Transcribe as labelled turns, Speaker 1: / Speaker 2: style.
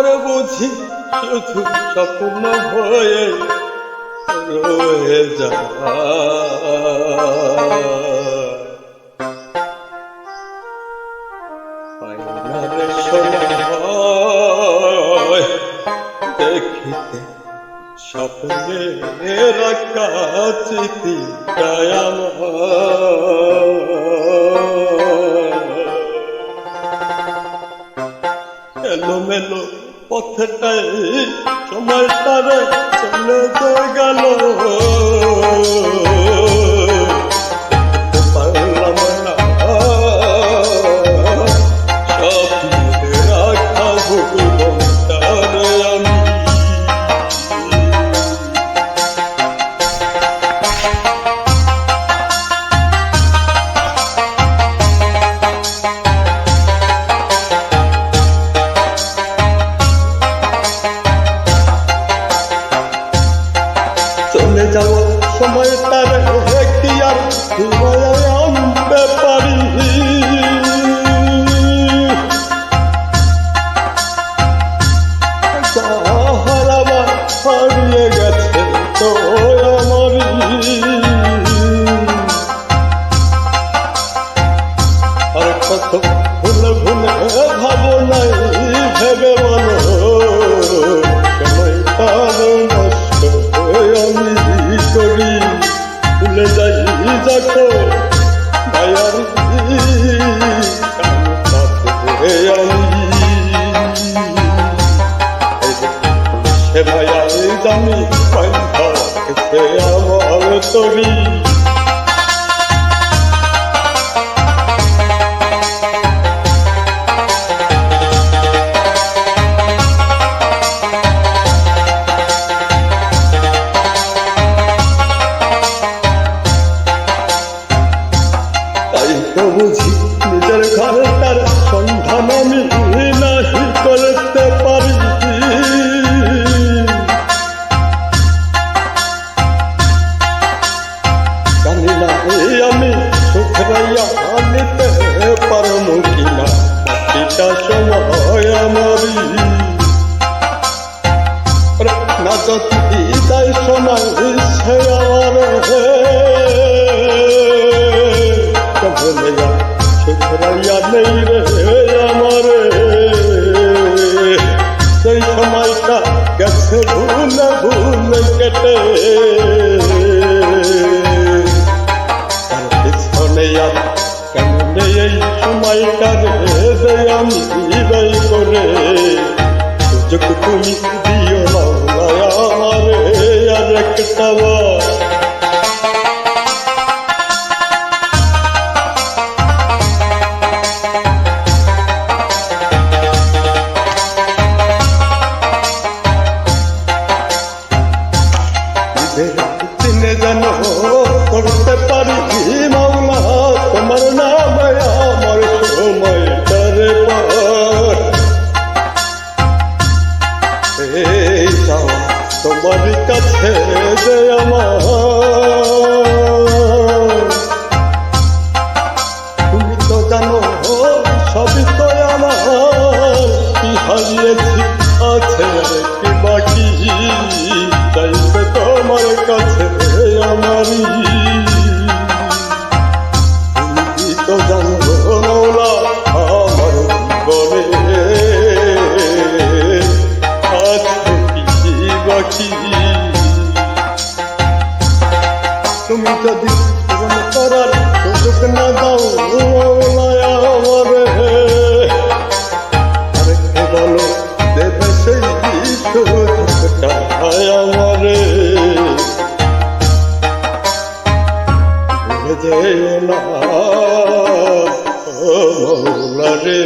Speaker 1: আমার বুঝি শুধু স্বপ্ন হয়ে রয়ে যায়। ফাইনালের সময় দেখিতে স্বপ্নের কাছিটায় এলোমেলো পথটাই সময়টারে চলে গেল, পারলাম না স্বপ্নের রাখা ভুবনটারে আমি। চলে যাওয়া সময়টার কি আর ফিরে আনতে পারি? হারাবার হারিয়ে গেছে তো আমারই, আর কত ভুলে ভুলে ভাবনাই ভেবে বলো সময়টার নষ্ট আমি করি। ভুলে যাই যাকো মায়ার আমি, সে মায়ার জানি সে আমার তরি। তো বুঝি নিজের ঘরটার সন্ধান আমি নাহি করতে পারি। জানি না আমি সুখরাইয়া নিতে পারবো কিনা বাকিটা সময় আমারই। না যদি তাই সময় সে আমার সুখরাইয়া নেই রে আমারে, সেই সময়টা গেছে ভুলে ভুলে কেটে। তার পিছনে আর কেমন এই সময়টা রে আমি ব্যয় করে, সুযোগ তুমি দিও না আমারে আর একটা চিনে যেন করতে পারি মাওলা তোমার নামে আমার সময়টারে পার। এই চাওয়া তোমার কাছে যে আমার, তুমি তো জানো সবই তো আমার, কি হারিয়েছি আছে কি বাকি চাইবে তোমার কাছে আমারই। তুমি তো জানো মৌলা আমার জীবনে আছে কি বাকি, তুমি যদি পূরণ করার সুযোগ না দাও মৌলা আমারে, আরেকটু বলো দেবে সেই সুযোগটা আমারে। ভুলে যেও না মৌলা রে।